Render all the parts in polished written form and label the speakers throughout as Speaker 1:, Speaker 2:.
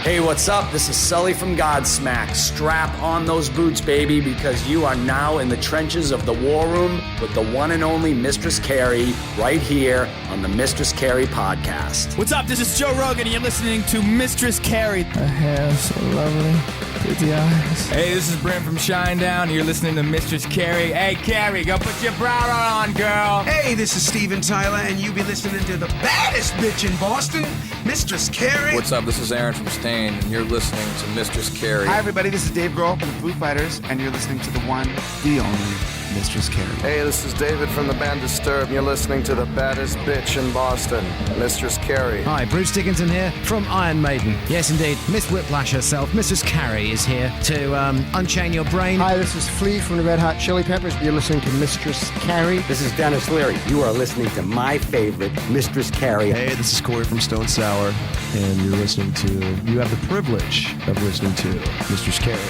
Speaker 1: Hey, what's up? This is Sully from Godsmack. Strap on those boots, baby, because you are now in the trenches of the war room with the one and only Mistress Carrie right here on the Mistress Carrie podcast.
Speaker 2: What's up? This is Joe Rogan, and you're listening to Mistress Carrie.
Speaker 3: Her hair so lovely. Pretty eyes.
Speaker 2: Hey, this is Brent from Shinedown, and you're listening to Mistress Carrie. Hey, Carrie, go put your bra on, girl.
Speaker 4: Hey, this is Steven Tyler, and you be listening to the baddest bitch in Boston, Mistress Carrie.
Speaker 5: What's up? This is Aaron from Stain, and you're listening to Mistress Carrie.
Speaker 6: Hi, everybody. This is Dave Grohl from the Foo Fighters, and you're listening to the one, the only Mistress Carrie.
Speaker 7: Hey, this is David from the band Disturbed, and you're listening to the baddest bitch in Boston, Mistress Carrie.
Speaker 8: Hi, Bruce Dickinson here from Iron Maiden. Yes, indeed, Miss Whiplash herself, Mistress Carrie, is here to unchain your brain.
Speaker 9: Hi, this is Flea from the Red Hot Chili Peppers. You're listening to Mistress Carrie.
Speaker 10: This is Dennis Leary. You are listening to my favorite, Mistress Carrie.
Speaker 11: Hey, this is Corey from Stone Sour, and you have the privilege of listening to Mistress Carrie.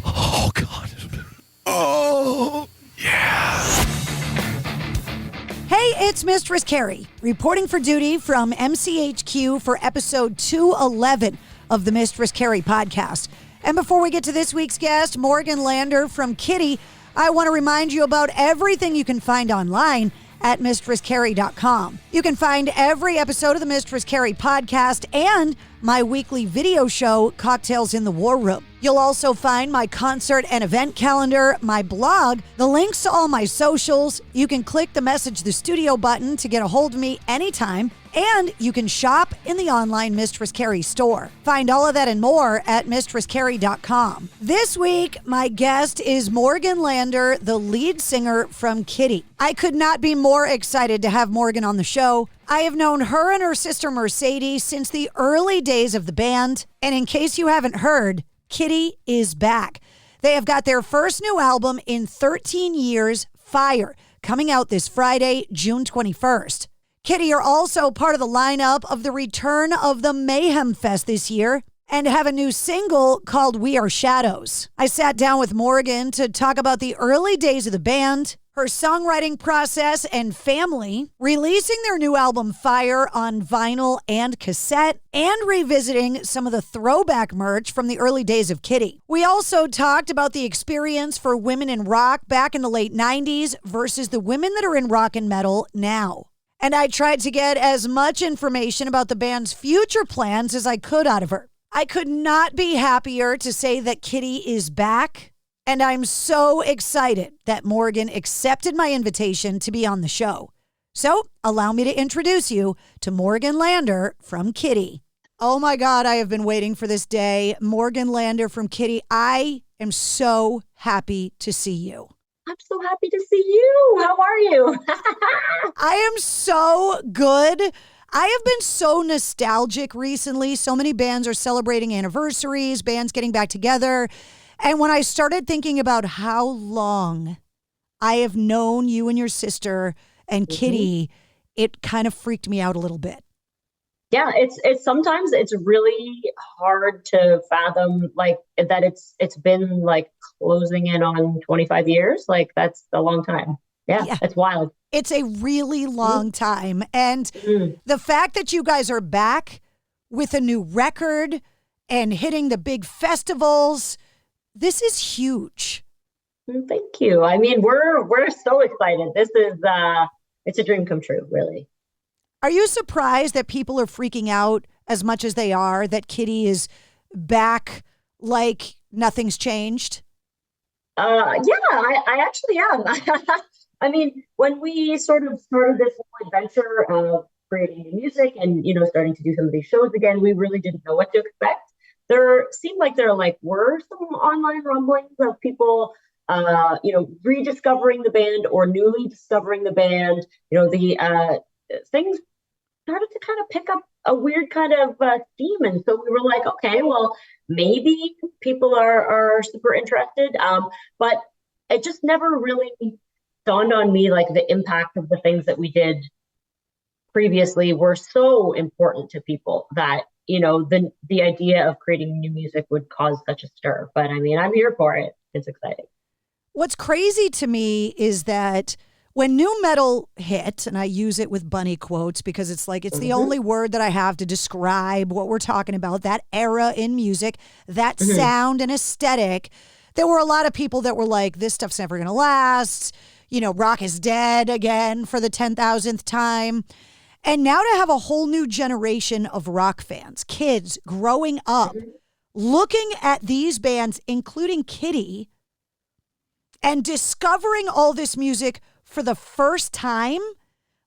Speaker 3: Oh, God. Oh, yeah.
Speaker 12: Hey, it's Mistress Carrie, reporting for duty from MCHQ for episode 211 of the Mistress Carrie podcast. And before we get to this week's guest, Morgan Lander from Kittie, I want to remind you about everything you can find online at mistresscarrie.com. You can find every episode of the Mistress Carrie podcast and my weekly video show, Cocktails in the War Room. You'll also find my concert and event calendar, my blog, the links to all my socials. You can click the Message the Studio button to get a hold of me anytime, and you can shop in the online Mistress Carrie store. Find all of that and more at mistresscarrie.com. This week, my guest is Morgan Lander, the lead singer from Kittie. I could not be more excited to have Morgan on the show. I have known her and her sister Mercedes since the early days of the band, and in case you haven't heard, Kittie is back. They have got their first new album in 13 years, Fire, coming out this Friday, June 21st. Kittie are also part of the lineup of the return of the Mayhem Fest this year and have a new single called We Are Shadows. I sat down with Morgan to talk about the early days of the band, her songwriting process and family, releasing their new album Fire on vinyl and cassette, and revisiting some of the throwback merch from the early days of Kittie. We also talked about the experience for women in rock back in the late 90s versus the women that are in rock and metal now. And I tried to get as much information about the band's future plans as I could out of her. I could not be happier to say that Kittie is back. And I'm so excited that Morgan accepted my invitation to be on the show. So allow me to introduce you to Morgan Lander from Kittie. Oh my God, I have been waiting for this day. Morgan Lander from Kittie, I am so happy to see you.
Speaker 13: I'm so happy to see you. How are you?
Speaker 12: I am so good. I have been so nostalgic recently. So many bands are celebrating anniversaries, bands getting back together. And when I started thinking about how long I have known you and your sister and Kittie, it kind of freaked me out a little bit.
Speaker 13: Yeah, it's sometimes it's really hard to fathom like that it's been like closing in on 25 years. Like that's a long time. Yeah. It's wild.
Speaker 12: It's a really long time. And the fact that you guys are back with a new record and hitting the big festivals, this is huge.
Speaker 13: Thank you. I mean, we're so excited. This is it's a dream come true, really.
Speaker 12: Are you surprised that people are freaking out as much as they are, that Kittie is back like nothing's changed?
Speaker 13: Yeah, I actually am. I mean, when we sort of started this whole adventure of creating new music and, starting to do some of these shows again, we really didn't know what to expect. There seemed like there were some online rumblings of people, rediscovering the band or newly discovering the band. The things started to kind of pick up a weird kind of theme. And so we were like, okay, well, maybe people are super interested. But it just never really dawned on me like the impact of the things that we did previously were so important to people that, the idea of creating new music would cause such a stir. But I mean, I'm here for it. It's exciting.
Speaker 12: What's crazy to me is that when new metal hit, and I use it with bunny quotes because it's like it's the only word that I have to describe what we're talking about, that era in music, that sound and aesthetic. There were a lot of people that were like, this stuff's never going to last. You know, rock is dead again for the 10,000th time. And now to have a whole new generation of rock fans, kids growing up, looking at these bands, including Kittie, and discovering all this music for the first time,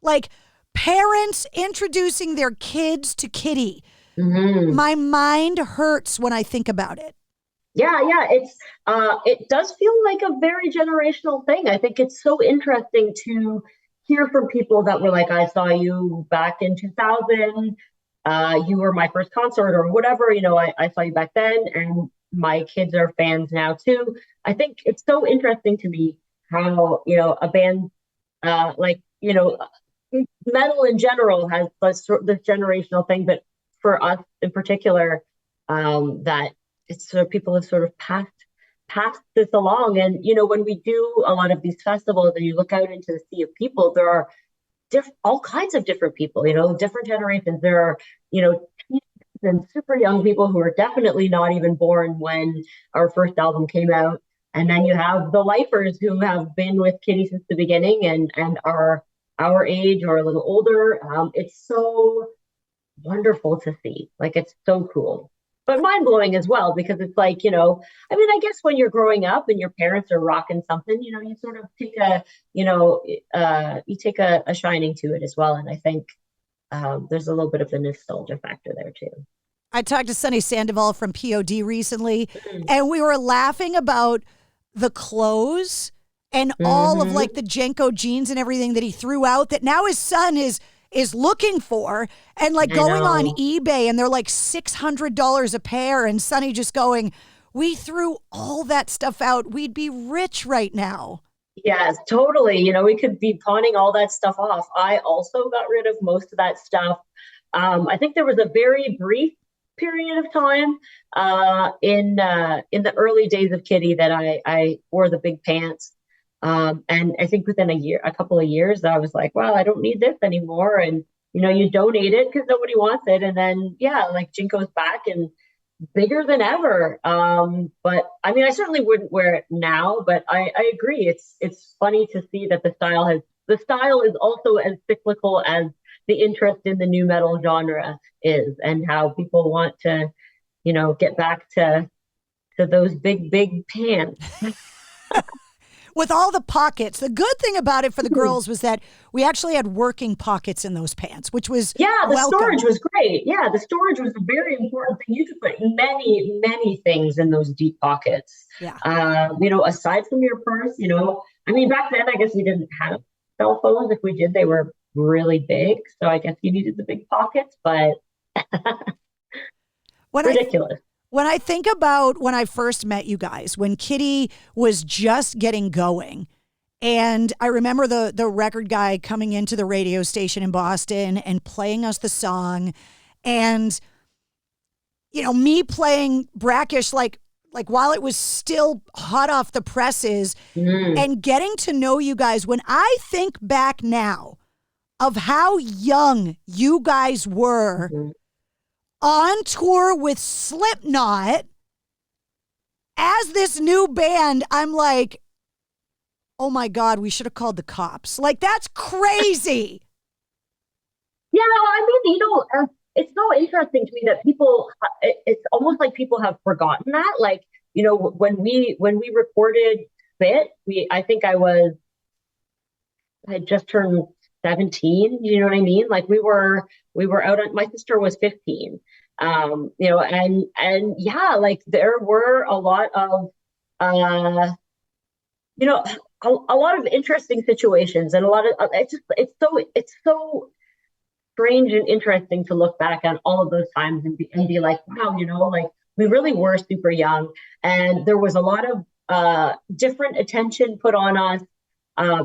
Speaker 12: like parents introducing their kids to Kittie. My mind hurts when I think about it.
Speaker 13: Yeah, it's it does feel like a very generational thing. I think it's so interesting to hear from people that were like, I saw you back in 2000, you were my first concert or whatever, you know, I saw you back then, and my kids are fans now too. I think it's so interesting to me how, you know, a band like, you know, metal in general has this generational thing, but for us in particular, that it's sort of people have sort of passed this along. And, you know, when we do a lot of these festivals and you look out into the sea of people, there are all kinds of different people, you know, different generations. There are, you know, and super young people who are definitely not even born when our first album came out. And then you have the lifers who have been with Kittie since the beginning and are our age or a little older. It's so wonderful to see. Like, it's so cool, but mind-blowing as well, because it's like, you know, I mean, I guess when you're growing up and your parents are rocking something, you know, you sort of take a, you know, you take a shining to it as well. And I think there's a little bit of a nostalgia factor there too.
Speaker 12: I talked to Sonny Sandoval from POD recently, and we were laughing about the clothes and all of like the Jenko jeans and everything that he threw out that now his son is looking for, and like going on eBay and they're like $600 a pair, and Sonny just going, we threw all that stuff out. We'd be rich right now.
Speaker 13: Yes, totally. You know, we could be pawning all that stuff off. I also got rid of most of that stuff. I think there was a very brief period of time in the early days of Kittie that I wore the big pants. And I think within a couple of years, I was like, well, I don't need this anymore. And, you know, you donate it because nobody wants it. And then, yeah, like Jinko's back and bigger than ever. But I mean, I certainly wouldn't wear it now, but I agree. It's funny to see that the style is also as cyclical as the interest in the new metal genre is, and how people want to, you know, get back to those big pants.
Speaker 12: With all the pockets. The good thing about it for the girls was that we actually had working pockets in those pants, which was
Speaker 13: the storage was great. Yeah, the storage was a very important thing. You could put many things in those deep pockets.
Speaker 12: Yeah.
Speaker 13: You know, aside from your purse, you know, I mean, back then, I guess we didn't have cell phones. If we did, they were really big. So I guess you needed the big pockets, but ridiculous.
Speaker 12: When I think about when I first met you guys, when Kittie was just getting going, and I remember the record guy coming into the radio station in Boston and playing us the song, and, you know, me playing Brackish like while it was still hot off the presses, and getting to know you guys. When I think back now of how young you guys were, on tour with Slipknot as this new band, I'm like, oh my God, we should have called the cops. Like, that's crazy.
Speaker 13: Yeah, I mean, you know, it's so interesting to me that people, it's almost like people have forgotten that. Like, you know, when we recorded Spit, I think I had just turned 17, you know what I mean? Like we were out on, my sister was 15, you know, and yeah, like there were a lot of, you know, a lot of interesting situations, and a lot of, it's so strange and interesting to look back on all of those times and be like, wow, you know, like we really were super young, and there was a lot of different attention put on us,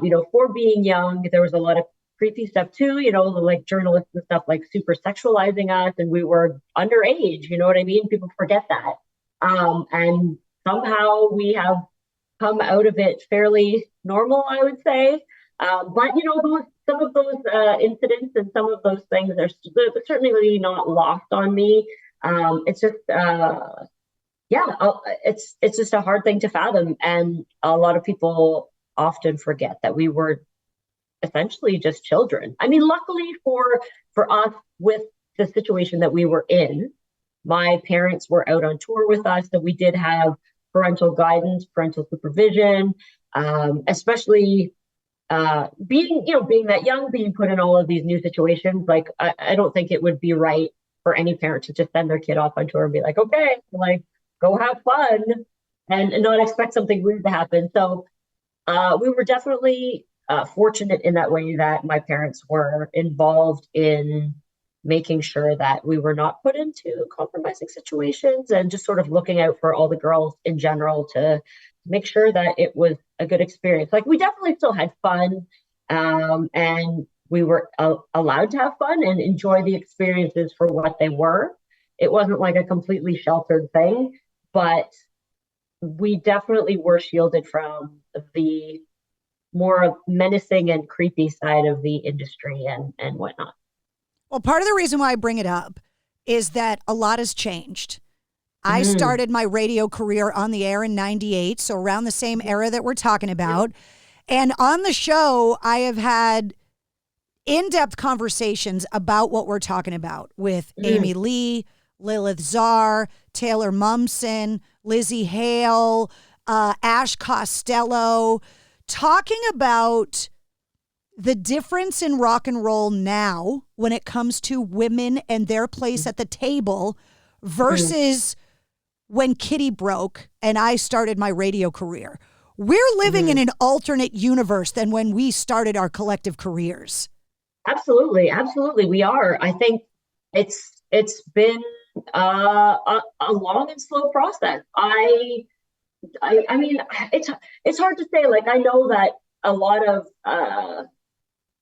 Speaker 13: you know, for being young. There was a lot of creepy stuff too, you know, like journalists and stuff like super sexualizing us, and we were underage, you know what I mean? People forget that. And somehow we have come out of it fairly normal, I would say. But some of those incidents and some of those things are certainly not lost on me. It's just it's just a hard thing to fathom, and a lot of people often forget that we were essentially just children. I mean, luckily for us, with the situation that we were in, my parents were out on tour with us, so we did have parental guidance, parental supervision, especially being that young, being put in all of these new situations. Like, I don't think it would be right for any parent to just send their kid off on tour and be like, okay, like, go have fun, and not expect something weird to happen. So we were definitely fortunate in that way that my parents were involved in making sure that we were not put into compromising situations, and just sort of looking out for all the girls in general to make sure that it was a good experience. Like, we definitely still had fun, and we were allowed to have fun and enjoy the experiences for what they were. It wasn't like a completely sheltered thing, but we definitely were shielded from the more menacing and creepy side of the industry and whatnot.
Speaker 12: Well, part of the reason why I bring it up is that a lot has changed. I started my radio career on the air in 98, so around the same era that we're talking about. And on the show, I have had in-depth conversations about what we're talking about with Amy Lee, Lilith Czar, Taylor Mumson, Lizzie Hale, Ash Costello, talking about the difference in rock and roll now when it comes to women and their place at the table versus when Kittie broke and I started my radio career. We're living in an alternate universe than when we started our collective careers.
Speaker 13: Absolutely. We are. I think it's been a long and slow process. I mean, it's hard to say. Like, I know that a lot of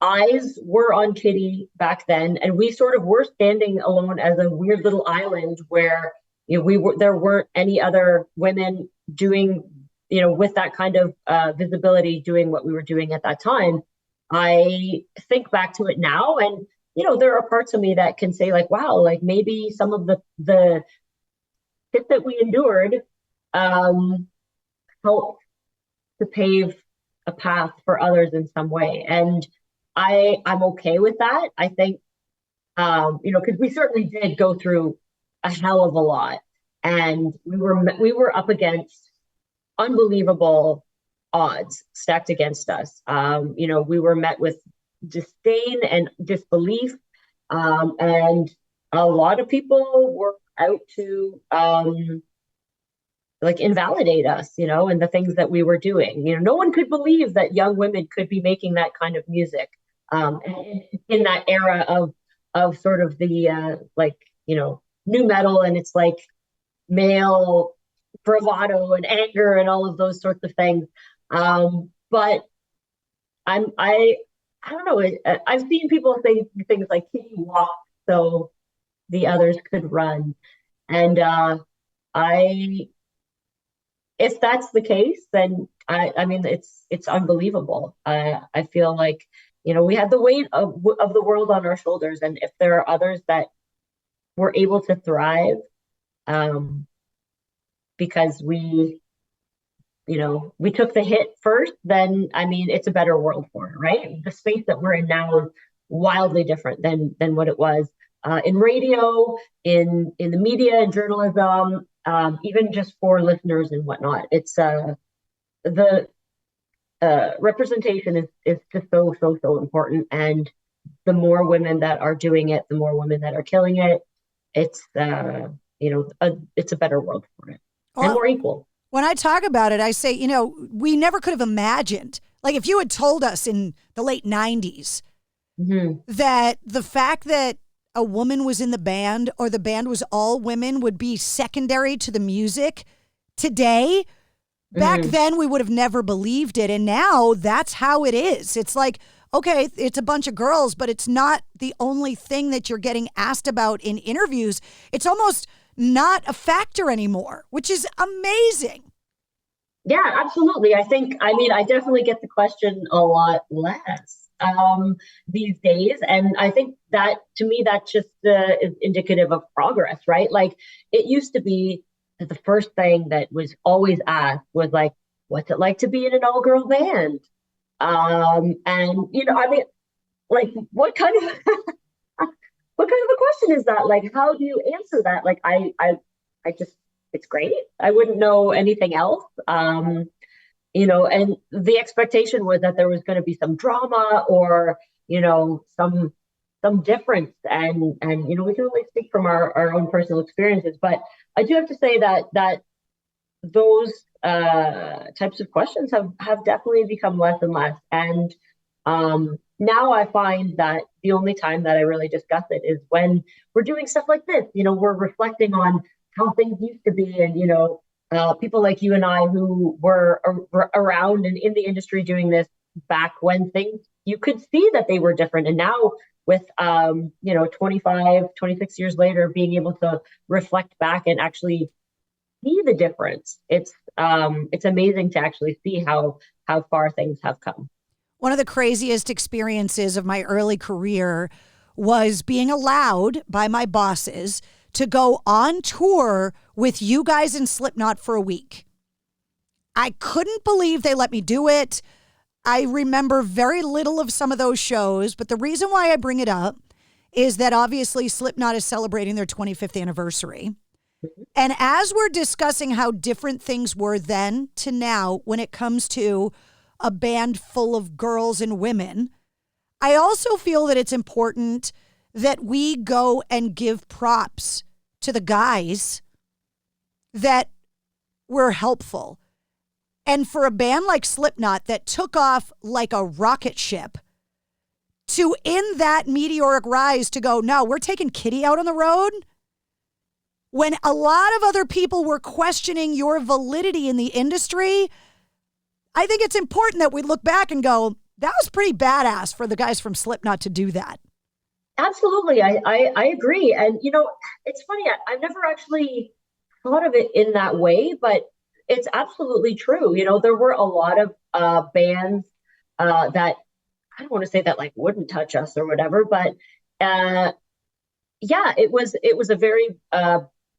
Speaker 13: eyes were on Kittie back then, and we sort of were standing alone as a weird little island where there weren't any other women doing with that kind of visibility, doing what we were doing at that time. I think back to it now, and there are parts of me that can say, like, wow, like, maybe some of the shit that we endured helped to pave a path for others in some way. And I'm okay with that. I think, because we certainly did go through a hell of a lot, and we were up against unbelievable odds stacked against us. We were met with disdain and disbelief, and a lot of people were out to invalidate us, and the things that we were doing. No one could believe that young women could be making that kind of music in that era of sort of the new metal, and it's like male bravado and anger and all of those sorts of things. But I don't know. I've seen people say things like Kittie walked so the others could run, and if that's the case, then I mean, it's unbelievable. I feel like we had the weight of the world on our shoulders, and if there are others that were able to thrive, because we took the hit first, then I mean, it's a better world for it, right? The space that we're in now is wildly different than what it was in radio, in the media and journalism, even just for listeners and whatnot. It's the representation is just so important, and the more women that are doing it, the more women that are killing it. It's it's a better world for it, and more equal.
Speaker 12: When I talk about it, I say, we never could have imagined, like, if you had told us in the late 90s that the fact that a woman was in the band or the band was all women would be secondary to the music today, back then we would have never believed it. And now that's how it is. It's like, okay, it's a bunch of girls, but it's not the only thing that you're getting asked about in interviews. It's almost not a factor anymore, which is amazing.
Speaker 13: Yeah, absolutely. I definitely get the question a lot less these days. And I think that to me, that just is indicative of progress, right? Like it used to be that the first thing that was always asked was like, what's it like to be in an all-girl band? And, like what kind of, what kind of a question is that? Like, how do you answer that? Like, I just, it's great. I wouldn't know anything else. And the expectation was that there was going to be some drama or, some difference. And we can only speak from our own personal experiences. But I do have to say that those types of questions have definitely become less and less. And now I find that the only time that I really discuss it is when we're doing stuff like this. We're reflecting on how things used to be, and people like you and I who were around and in the industry doing this back when things, you could see that they were different. And now with 25, 26 years later, being able to reflect back and actually see the difference, it's amazing to actually see how far things have come.
Speaker 12: One of the craziest experiences of my early career was being allowed by my bosses to go on tour with you guys in Slipknot for a week. I couldn't believe they let me do it. I remember very little of some of those shows, but the reason why I bring it up is that obviously Slipknot is celebrating their 25th anniversary. And as we're discussing how different things were then to now when it comes to a band full of girls and women, I also feel that it's important that we go and give props to the guys that were helpful. And for a band like Slipknot that took off like a rocket ship to, in that meteoric rise, to go, no, we're taking Kittie out on the road. When a lot of other people were questioning your validity in the industry, I think it's important that we look back and go, that was pretty badass for the guys from Slipknot to do that.
Speaker 13: Absolutely. I agree. And, it's funny. I've never actually thought of it in that way, but it's absolutely true. There were a lot of bands that, I don't want to say that like wouldn't touch us or whatever, but it was a very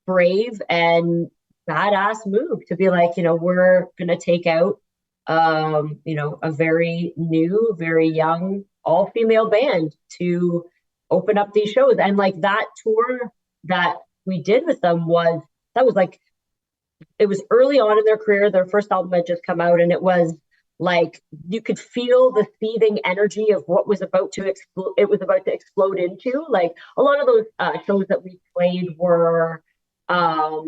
Speaker 13: brave and badass move to be like, we're going to take out, a very new, very young, all-female band to open up these shows. And like that tour that we did with them was like, it was early on in their career. Their first album had just come out, and it was like, you could feel the seething energy of what was about to explode. It was about to explode into. Like a lot of those shows that we played were, by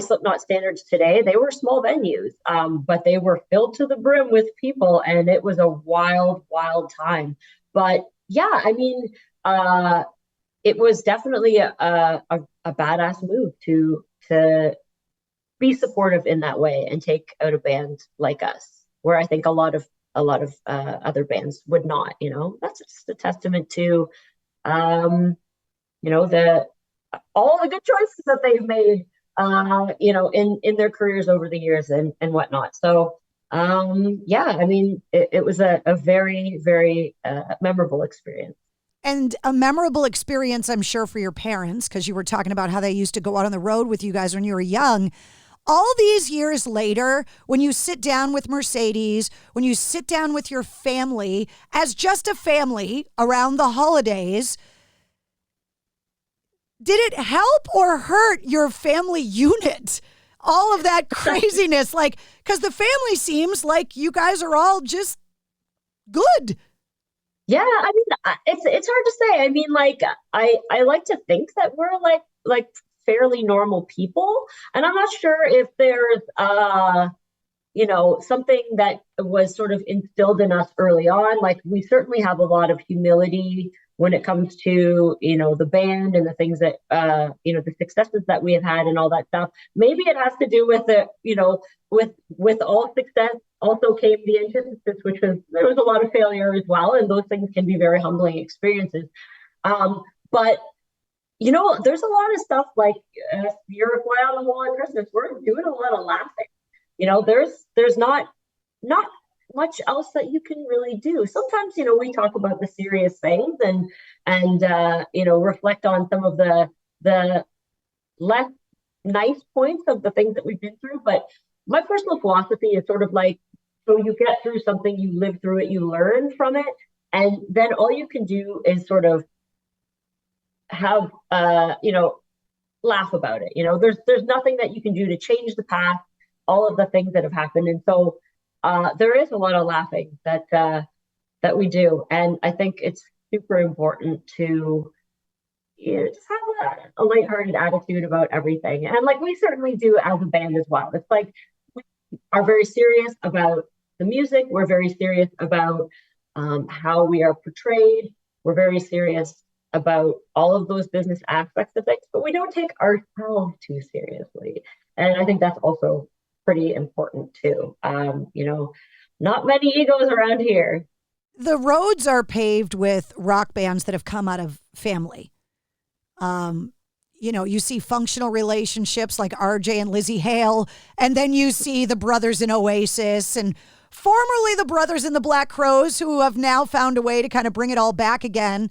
Speaker 13: Slipknot standards today, they were small venues, but they were filled to the brim with people, and it was a wild, wild time. But yeah, it was definitely a badass move to be supportive in that way and take out a band like us, where I think a lot of other bands would not. That's just a testament to, all the good choices that they've made, in their careers over the years and whatnot. So, it was a very, very memorable experience.
Speaker 12: And a memorable experience, I'm sure, for your parents, because you were talking about how they used to go out on the road with you guys when you were young. All these years later, when you sit down with Mercedes, when you sit down with your family as just a family around the holidays, did it help or hurt your family unit? All of that craziness, because the family seems like you guys are all just good.
Speaker 13: Yeah, it's hard to say. I like to think that we're like fairly normal people, and I'm not sure if there's something that was sort of instilled in us early on. Like we certainly have a lot of humility when it comes to the band and the things that the successes that we have had and all that stuff. Maybe it has to do with it, with all success also came the antithesis, which was there was a lot of failure as well, and those things can be very humbling experiences. But there's a lot of stuff like you're a fly on the wall at Christmas. We're doing a lot of laughing. there's not much else that you can really do. Sometimes, we talk about the serious things and reflect on some of the less nice points of the things that we've been through. But my personal philosophy is sort of like, so you get through something, you live through it, you learn from it, and then all you can do is sort of have laugh about it. There's nothing that you can do to change the past, all of the things that have happened. And so there is a lot of laughing that we do. And I think it's super important to just have a lighthearted attitude about everything. And like we certainly do as a band as well. It's like we are very serious about the music. We're very serious about how we are portrayed. We're very serious about all of those business aspects of things, but we don't take ourselves too seriously. And I think that's also pretty important too. Not many egos around here.
Speaker 12: The roads are paved with rock bands that have come out of family. You see functional relationships like RJ and Lizzie Hale, and then you see the brothers in Oasis and formerly the brothers in the Black Crowes, who have now found a way to kind of bring it all back again.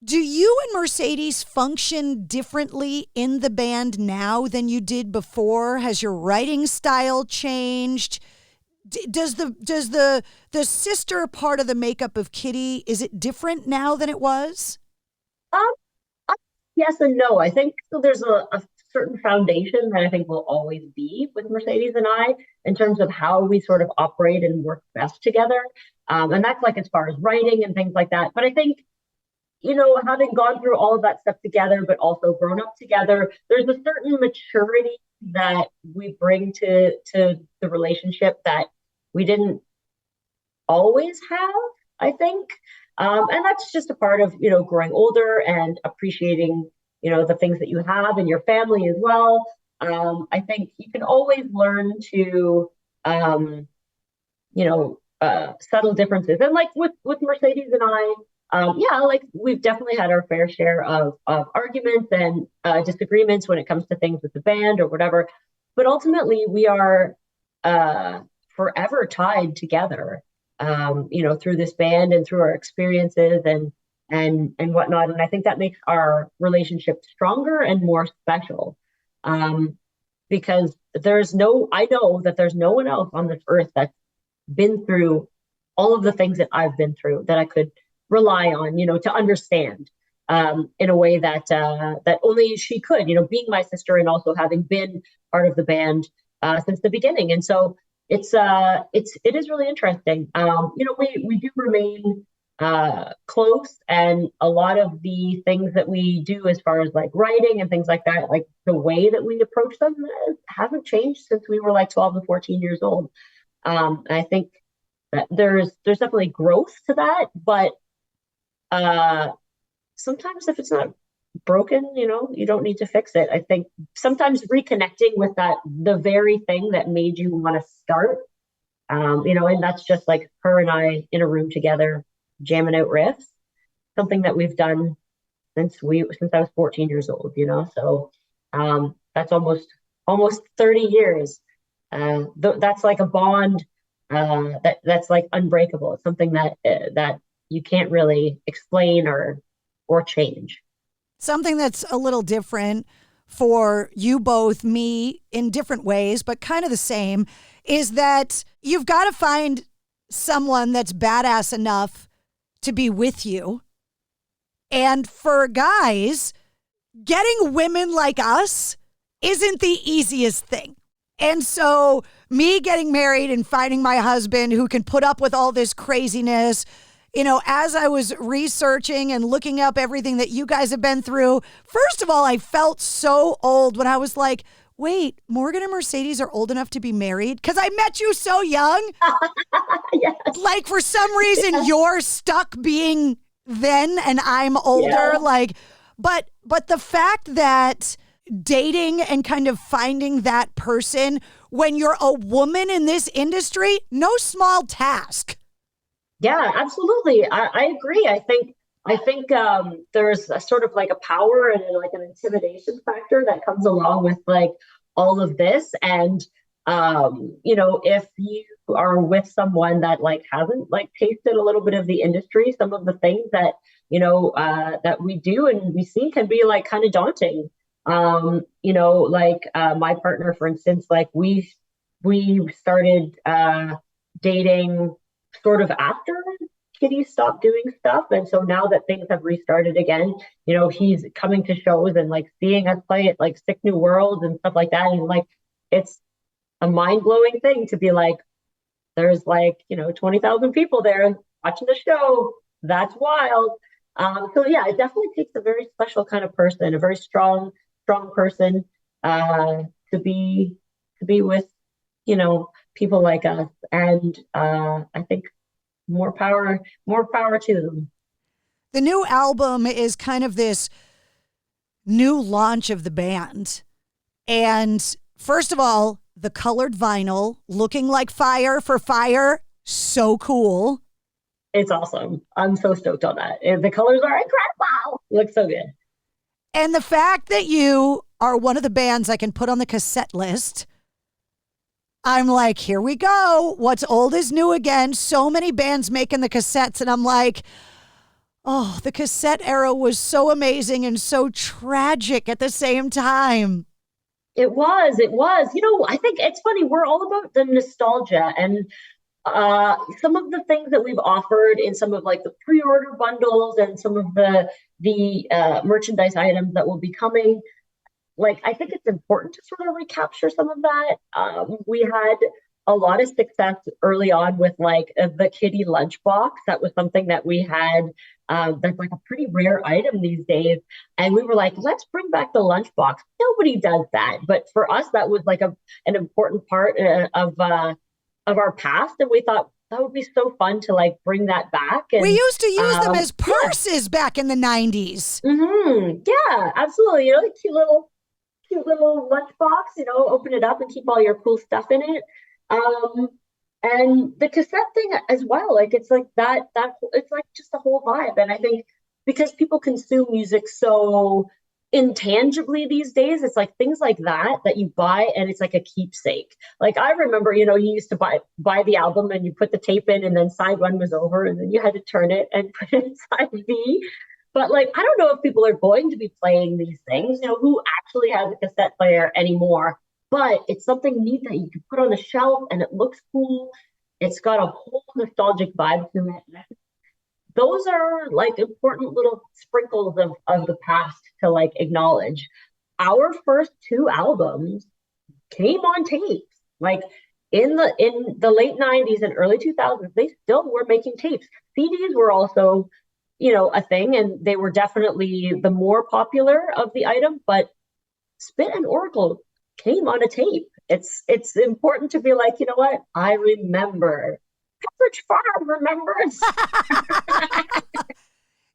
Speaker 12: Do you and Mercedes function differently in the band now than you did before? Has your writing style changed? Does the sister part of the makeup of Kittie, is it different now than it was?
Speaker 13: Yes and no. I think there's a certain foundation that I think will always be with Mercedes and I in terms of how we sort of operate and work best together. And that's like as far as writing and things like that. But I think, having gone through all of that stuff together, but also grown up together, there's a certain maturity that we bring to the relationship that we didn't always have, I think. And that's just a part of, growing older and appreciating, the things that you have in your family as well. I think you can always learn to, subtle differences. And like with Mercedes and I, we've definitely had our fair share of arguments and disagreements when it comes to things with the band or whatever. But ultimately, we are forever tied together, through this band and through our experiences and whatnot. And I think that makes our relationship stronger and more special, because I know that there's no one else on this earth that's been through all of the things that I've been through that I could rely on, to understand in a way that only she could, being my sister and also having been part of the band since the beginning. And so it is really interesting. We do remain close, and a lot of the things that we do as far as like writing and things like that, like the way that we approach them haven't changed since we were like 12 to 14 years old. I think that there's definitely growth to that, but sometimes if it's not broken, you don't need to fix it. I think sometimes reconnecting with the very thing that made you want to start, and that's just like her and I in a room together, jamming out riffs, something that we've done since I was 14 years old, so that's almost 30 years. That's like a bond that's like unbreakable. It's something that you can't really explain or change.
Speaker 12: Something that's a little different for you both, me, in different ways, but kind of the same, is that you've got to find someone that's badass enough to be with you. And for guys, getting women like us isn't the easiest thing. And so me getting married and finding my husband who can put up with all this craziness, as I was researching and looking up everything that you guys have been through, first of all, I felt so old when I was like, wait, Morgan and Mercedes are old enough to be married? Because I met you so young.
Speaker 13: Yes.
Speaker 12: Like for some reason you're stuck being then and I'm older. Yeah. But the fact that dating and kind of finding that person when you're a woman in this industry, no small task.
Speaker 13: Yeah, absolutely. I agree. I think there's a sort of like a power and like an intimidation factor that comes along with like all of this. And if you are with someone that like hasn't like tasted a little bit of the industry, some of the things that, that we do and we see can be like kind of daunting. My partner, for instance, like we started dating sort of after Kittie stopped doing stuff. And so now that things have restarted again, he's coming to shows and like seeing us play at like Sick New Worlds and stuff like that. And like, it's a mind blowing thing to be like, there's like, 20,000 people there watching the show. That's wild. So yeah, it definitely takes a very special kind of person, a very strong person, to be with, people like us. And I think more power to them.
Speaker 12: The new album is kind of this new launch of the band. And first of all, the colored vinyl looking like fire for fire. So cool.
Speaker 13: It's awesome. I'm so stoked on that. The colors are incredible. Looks so good.
Speaker 12: And the fact that you are one of the bands I can put on the cassette list, I'm like, here we go. What's old is new again. So many bands making the cassettes. And I'm like, oh, the cassette era was so amazing and so tragic at the same time.
Speaker 13: It was. I think it's funny. We're all about the nostalgia and some of the things that we've offered in some of like the pre-order bundles and some of the merchandise items that will be coming. Like, I think it's important to sort of recapture some of that. We had a lot of success early on with like the Kittie lunchbox. That was something that we had. That's like a pretty rare item these days. And we were like, let's bring back the lunchbox. Nobody does that. But for us, that was like an important part of our past. And we thought that would be so fun to like bring that back. And,
Speaker 12: we used to use them as purses back in the 90s.
Speaker 13: Mm-hmm. Yeah, absolutely. Cute little lunchbox, open it up and keep all your cool stuff in it. And the cassette thing as well, like it's like that it's like just the whole vibe. And I think because people consume music so intangibly these days, it's like things like that you buy and it's like a keepsake. Like I remember, you used to buy the album and you put the tape in and then side one was over and then you had to turn it and put it in side B. But like, I don't know if people are going to be playing these things, who actually has a cassette player anymore. But it's something neat that you can put on the shelf and it looks cool. It's got a whole nostalgic vibe to it. Those are like important little sprinkles of the past to like acknowledge. Our first two albums came on tapes. Like in the late 90s and early 2000s, they still were making tapes. CDs were also a thing, and they were definitely the more popular of the item, but Spit and Oracle came on a tape. It's important to be like, you know what? I remember. Pepperidge Farm remembers.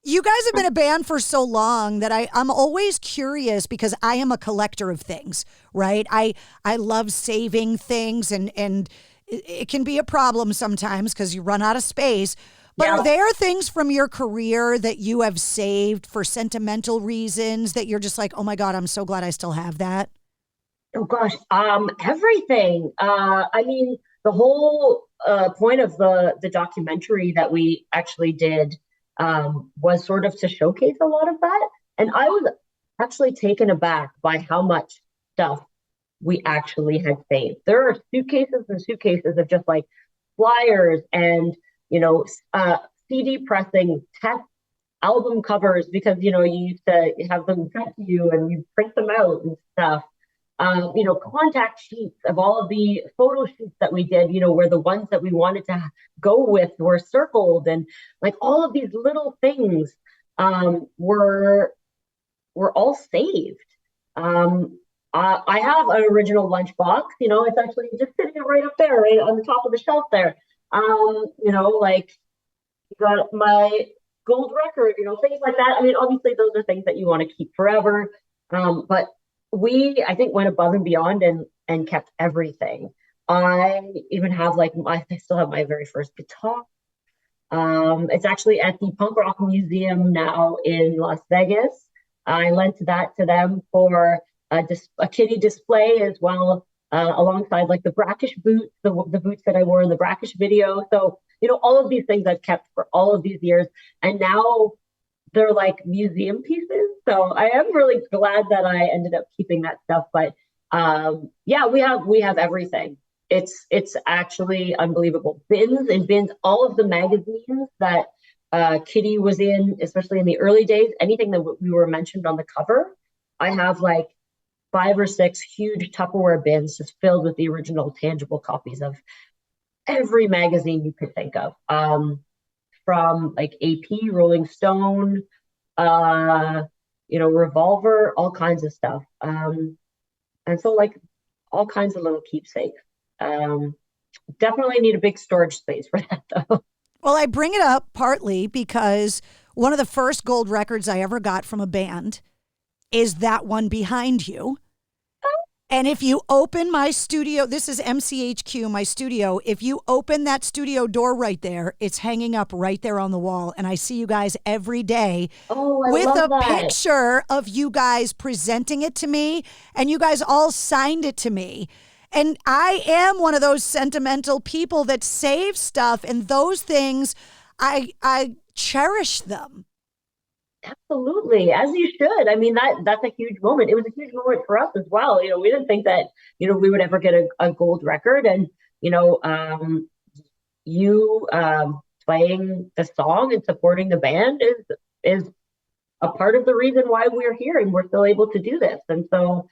Speaker 12: You guys have been a band for so long that I'm always curious because I am a collector of things, right? I love saving things and it can be a problem sometimes because you run out of space. But are there things from your career that you have saved for sentimental reasons that you're just like, oh my God, I'm so glad I still have that?
Speaker 13: Oh gosh, everything. I mean, the whole point of the documentary that we actually did was sort of to showcase a lot of that. And I was actually taken aback by how much stuff we actually had saved. There are suitcases and suitcases of just like flyers and CD pressing, test album covers, because, you used to have them sent to you and you print them out and stuff. Contact sheets of all of the photo shoots that we did, where the ones that we wanted to go with were circled, and like all of these little things were all saved. I have an original lunchbox, it's actually just sitting right up there, right on the top of the shelf there. Like you got my gold record, things like that. I mean, obviously those are things that you want to keep forever. But we, I think, went above and beyond and kept everything. I even have I still have my very first guitar. It's actually at the Punk Rock Museum now in Las Vegas. I lent that to them for a Kittie display as well alongside like the brackish boots, the boots that I wore in the brackish video. So, all of these things I've kept for all of these years. And now they're like museum pieces. So I am really glad that I ended up keeping that stuff. But yeah, we have everything. It's actually unbelievable. Bins and bins, all of the magazines that Kittie was in, especially in the early days, anything that we were mentioned on the cover, I have like 5 or 6 huge Tupperware bins just filled with the original tangible copies of every magazine you could think of. From like AP, Rolling Stone, Revolver, all kinds of stuff. And so like all kinds of little keepsakes. Definitely need a big storage space for that though.
Speaker 12: Well, I bring it up partly because one of the first gold records I ever got from a band is that one behind you. And if you open my studio, this is MCHQ, my studio. If you open that studio door right there, it's hanging up right there on the wall. And I see you guys every day with a picture of you guys presenting it to me. And you guys all signed it to me. And I am one of those sentimental people that save stuff. And those things, I cherish them.
Speaker 13: Absolutely, as you should. I mean, that's a huge moment. It was a huge moment for us as well. We didn't think that, we would ever get a gold record. And, you playing the song and supporting the band is a part of the reason why we're here and we're still able to do this. And so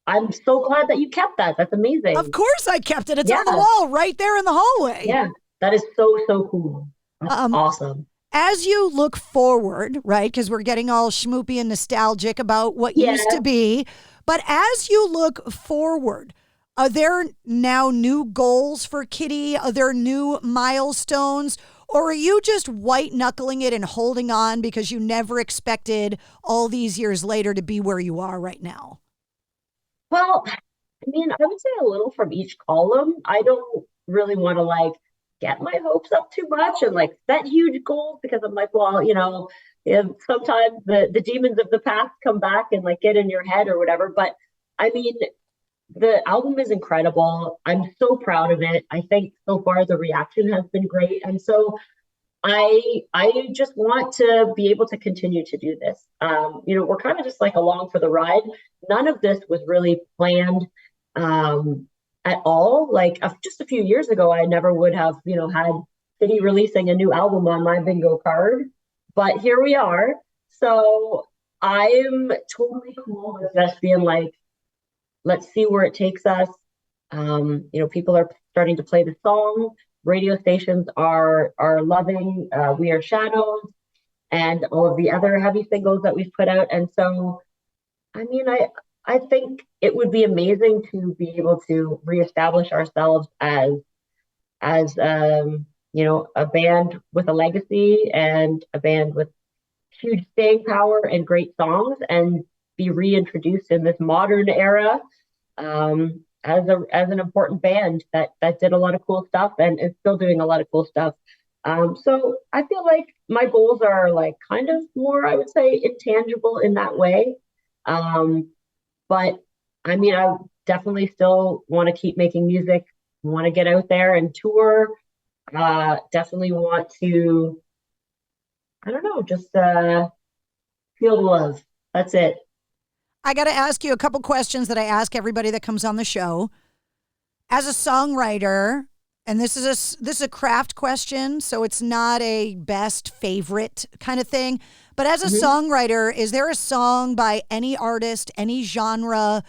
Speaker 13: I'm so glad that you kept that. That's amazing.
Speaker 12: Of course I kept it. It's on the wall right there in the hallway.
Speaker 13: Yeah, that is so, so cool. That's awesome.
Speaker 12: As you look forward, right, because we're getting all schmoopy and nostalgic about what used to be, but as you look forward, are there now new goals for Kittie? Are there new milestones? Or are you just white knuckling it and holding on because you never expected all these years later to be where you are right now?
Speaker 13: Well, I mean, I would say a little from each column. I don't really want to get my hopes up too much and set huge goals because I'm like, well, sometimes the demons of the past come back and get in your head or whatever. But I mean, the album is incredible. I'm so proud of it. I think so far the reaction has been great. And so I just want to be able to continue to do this. We're kind of just along for the ride. None of this was really planned at all. Just a few years ago, I never would have, had Kittie releasing a new album on my bingo card, but here we are. So I'm totally cool with just being let's see where it takes us. People are starting to play the song. Radio stations are loving We Are Shadows and all of the other heavy singles that we've put out. And so, I mean, I think it would be amazing to be able to reestablish ourselves as a band with a legacy and a band with huge staying power and great songs, and be reintroduced in this modern era as an important band that did a lot of cool stuff and is still doing a lot of cool stuff. So I feel like my goals are kind of more, I would say, intangible in that way. But I mean, I definitely still want to keep making music, want to get out there and tour. Definitely want to, I don't know, just feel the love. That's it.
Speaker 12: I got to ask you a couple questions that I ask everybody that comes on the show. As a songwriter, and this is a craft question, so it's not a best favorite kind of thing. But as a songwriter, is there a song by any artist, any genre,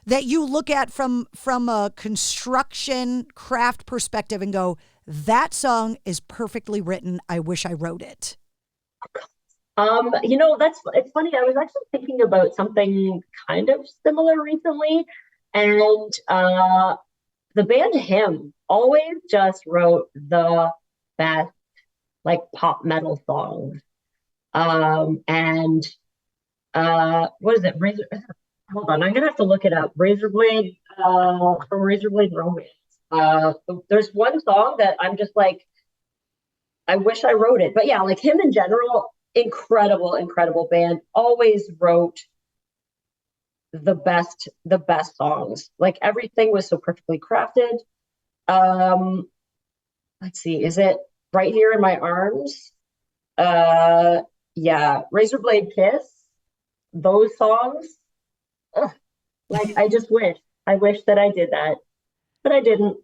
Speaker 12: that you look at from a construction craft perspective and go, that song is perfectly written. I wish I wrote it.
Speaker 13: It's funny. I was actually thinking about something kind of similar recently, and the band Him always just wrote the best pop metal songs. What is it? Hold on, I'm gonna have to look it up. Razorblade from Razorblade Romance. There's one song that I'm just I wish I wrote it. But yeah, Him in general, incredible band. Always wrote the best songs. Like everything was so perfectly crafted. Let's see, is it Right Here in My Arms? Yeah, Razor Blade Kiss, those songs. Ugh, like I wish that I did that, but I didn't.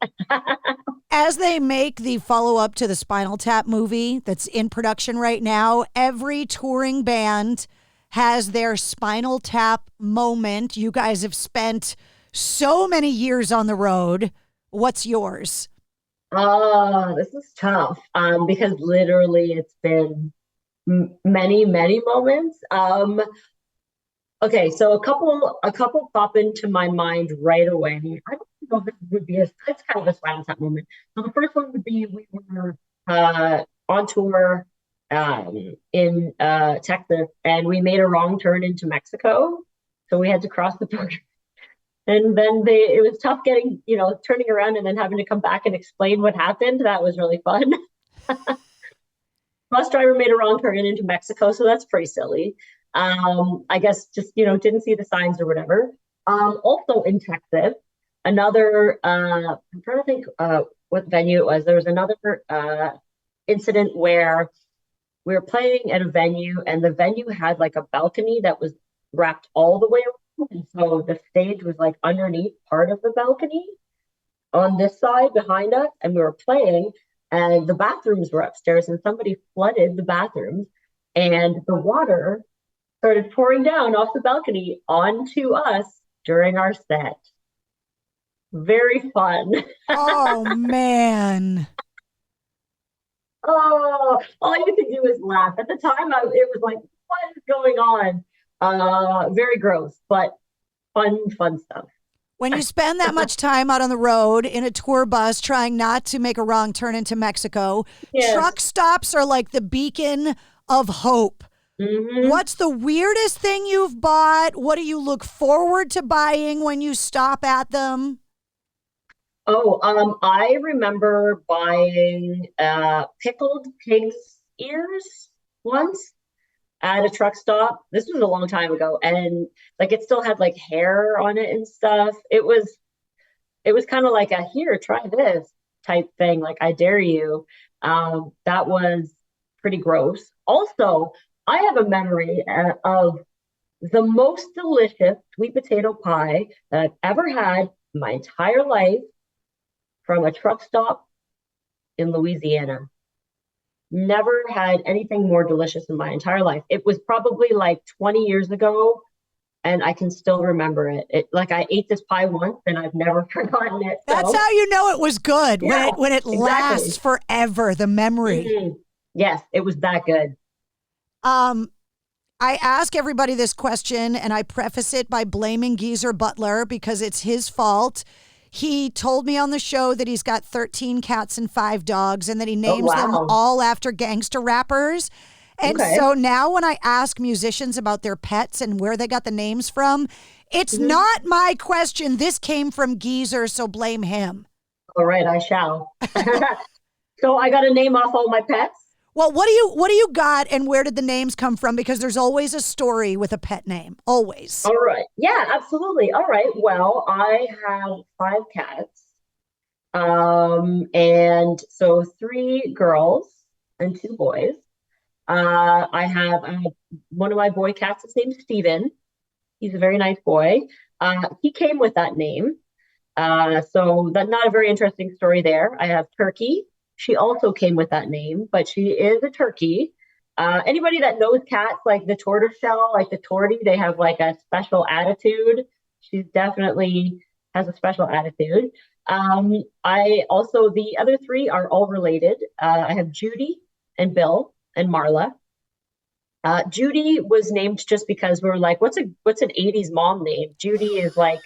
Speaker 12: As they make the follow-up to the Spinal Tap movie that's in production right now, every touring band has their Spinal Tap moment. You guys have spent so many years on the road. What's yours?
Speaker 13: Oh, this is tough. Because literally it's been many, many moments. Okay, so a couple pop into my mind right away. I don't know if this would be it's kind of a Spinal Tap moment. So the first one would be we were on tour in Texas, and we made a wrong turn into Mexico, so we had to cross the border. And then it was tough getting, turning around and then having to come back and explain what happened. That was really fun. Bus driver made a wrong turn into Mexico, so that's pretty silly. I guess just, didn't see the signs or whatever. Also in Texas, another, I'm trying to think what venue it was. There was another incident where we were playing at a venue, and the venue had like a balcony that was wrapped all the way around. And so the stage was like underneath part of the balcony on this side behind us, and we were playing, and the bathrooms were upstairs, and somebody flooded the bathrooms, and the water started pouring down off the balcony onto us during our set. Very fun.
Speaker 12: Oh, man.
Speaker 13: Oh, all you could do is laugh. At the time, it was like, what is going on? Very gross, but fun stuff.
Speaker 12: When you spend that much time out on the road in a tour bus trying not to make a wrong turn into Mexico, yes. Truck stops are like the beacon of hope. Mm-hmm. What's the weirdest thing you've bought? What do you look forward to buying when you stop at them?
Speaker 13: Oh, I remember buying pickled pig's ears once at a truck stop. This was a long time ago, and like it still had like hair on it and stuff. It was kind of like a here, try this type thing. Like I dare you. That was pretty gross. Also, I have a memory of the most delicious sweet potato pie that I've ever had in my entire life from a truck stop in Louisiana. Never had anything more delicious in my entire life. It was probably like 20 years ago, and I can still remember it. Like I ate this pie once, and I've never forgotten it. So.
Speaker 12: That's how you know it was good,
Speaker 13: yeah,
Speaker 12: when it lasts forever, the memory.
Speaker 13: Mm-hmm. Yes, it was that good.
Speaker 12: I ask everybody this question, and I preface it by blaming Geezer Butler because it's his fault. He told me on the show that he's got 13 cats and 5 dogs, and that he names them all after gangster rappers. And so now when I ask musicians about their pets and where they got the names from, it's not my question. This came from Geezer, so blame him.
Speaker 13: All right, I shall. So I got to name off all my pets?
Speaker 12: Well, what do you got, and where did the names come from? Because there's always a story with a pet name. Always.
Speaker 13: All right. Yeah, absolutely. All right. Well, I have 5 cats. And so 3 girls and 2 boys. I have one of my boy cats is named Steven. He's a very nice boy. He came with that name. So that's not a very interesting story there. I have Turkey. She also came with that name, but she is a turkey. Anybody that knows cats, like the tortoiseshell, like the tortie, they have like a special attitude. She definitely has a special attitude. The other 3 are all related. I have Judy and Bill and Marla. Judy was named just because we were like, what's an 80s mom name? Judy is like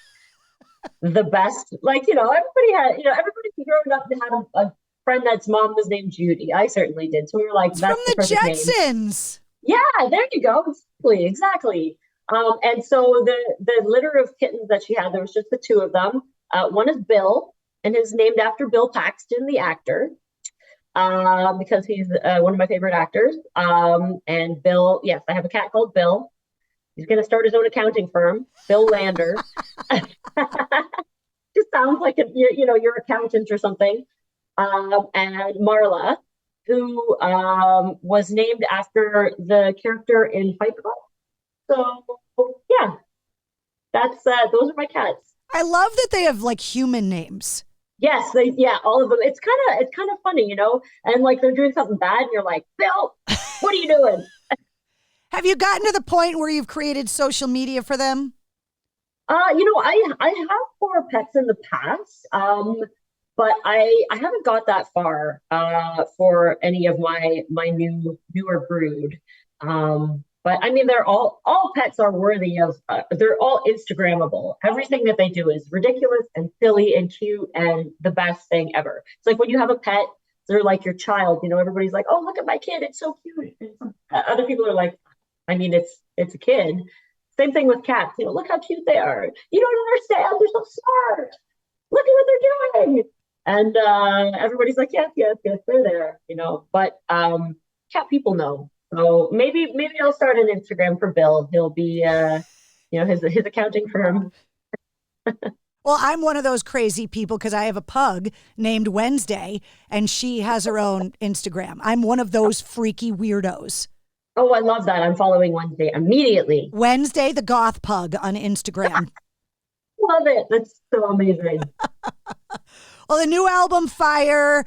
Speaker 13: the best. Like, everybody growing up had a friend that's mom was named Judy. I certainly did. So we were like,
Speaker 12: it's
Speaker 13: that's
Speaker 12: from the Jetsons.
Speaker 13: Name. Yeah, there you go. Exactly. And so the litter of kittens that she had, there was just the 2 of them. One is Bill, and is named after Bill Paxton, the actor, because he's one of my favorite actors. And Bill, yes, I have a cat called Bill. He's going to start his own accounting firm, Bill Lander. Just sounds like your accountant or something. And Marla, who was named after the character in Fight Club. So yeah, that's those are my cats.
Speaker 12: I love that they have like human names.
Speaker 13: Yes, all of them. It's kind of funny, and like they're doing something bad, and you're like, Bill, what are you doing?
Speaker 12: Have you gotten to the point where you've created social media for them?
Speaker 13: I have 4 pets in the past, but I haven't got that far for any of my newer brood. But I mean, they're all pets are worthy of. They're all Instagrammable. Everything that they do is ridiculous and silly and cute and the best thing ever. It's like when you have a pet, they're like your child. Everybody's like, "Oh, look at my kid! It's so cute." And other people are like, "I mean, it's a kid." Same thing with cats. Look how cute they are. You don't understand. They're so smart. Look at what they're doing. And everybody's like, yes, they're there. But cat people know. So maybe I'll start an Instagram for Bill. He'll be, his accounting firm.
Speaker 12: Well, I'm one of those crazy people because I have a pug named Wednesday, and she has her own Instagram. I'm one of those freaky weirdos.
Speaker 13: Oh, I love that. I'm following Wednesday immediately.
Speaker 12: Wednesday, the goth pug on Instagram.
Speaker 13: Love it. That's so amazing.
Speaker 12: Well, the new album, Fire,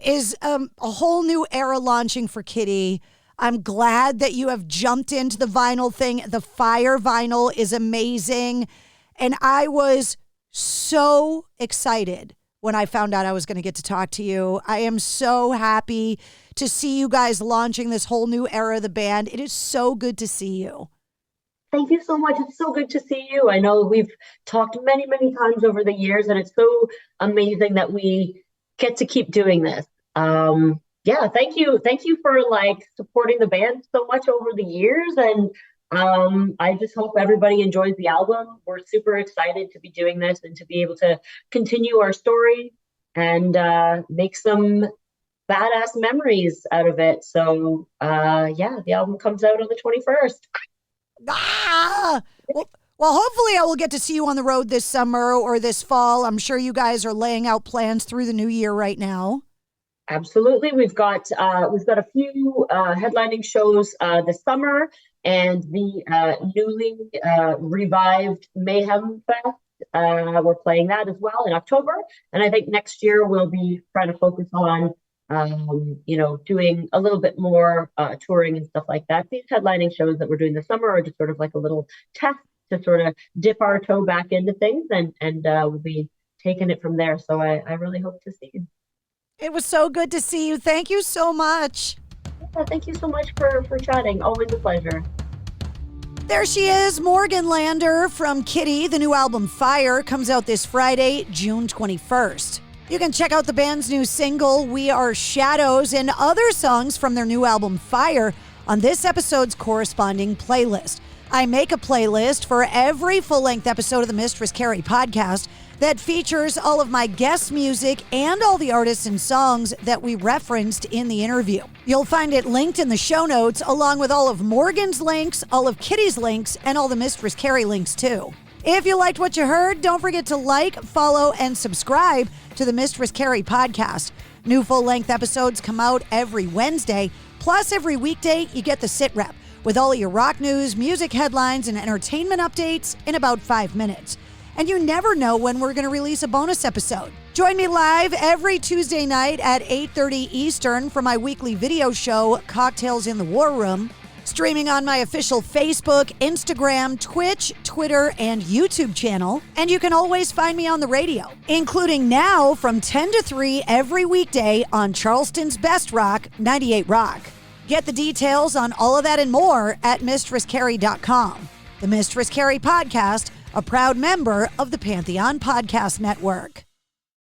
Speaker 12: is a whole new era launching for Kittie. I'm glad that you have jumped into the vinyl thing. The Fire vinyl is amazing. And I was so excited when I found out I was going to get to talk to you. I am so happy to see you guys launching this whole new era of the band. It is so good to see you.
Speaker 13: Thank you so much. It's so good to see you. I know we've talked many, many times over the years, and it's so amazing that we get to keep doing this. Thank you. Thank you for supporting the band so much over the years. And I just hope everybody enjoys the album. We're super excited to be doing this and to be able to continue our story and make some badass memories out of it. So the album comes out on the 21st.
Speaker 12: Well, hopefully I will get to see you on the road this summer or this fall. I'm sure you guys are laying out plans through the new year right now.
Speaker 13: Absolutely. We've got a few headlining shows this summer, and the newly revived Mayhem Fest. We're playing that as well in October. And I think next year we'll be trying to focus on doing a little bit more touring and stuff like that. These headlining shows that we're doing this summer are just sort of like a little test to sort of dip our toe back into things, and we'll be taking it from there. So I really hope to see you.
Speaker 12: It was so good to see you. Thank you so much.
Speaker 13: Yeah, thank you so much for chatting. Always a pleasure.
Speaker 12: There she is, Morgan Lander from Kittie. The new album Fire comes out this Friday, June 21st. You can check out the band's new single, We Are Shadows, and other songs from their new album Fire on this episode's corresponding playlist. I make a playlist for every full-length episode of the Mistress Carrie podcast that features all of my guest music and all the artists and songs that we referenced in the interview. You'll find it linked in the show notes, along with all of Morgan's links, all of Kittie's links, and all the Mistress Carrie links too. If you liked what you heard, don't forget to like, follow, and subscribe to the Mistress Carrie podcast. New full-length episodes come out every Wednesday, plus every weekday you get the sit rep with all of your rock news, music headlines, and entertainment updates in about 5 minutes. And you never know when we're going to release a bonus episode. Join me live every Tuesday night at 8:30 Eastern for my weekly video show, Cocktails in the War Room, streaming on my official Facebook, Instagram, Twitch, Twitter, and YouTube channel. And you can always find me on the radio, including now from 10 to 3 every weekday on Charleston's Best Rock, 98 Rock. Get the details on all of that and more at MistressCarrie.com. The Mistress Carrie Podcast, a proud member of the Pantheon Podcast Network.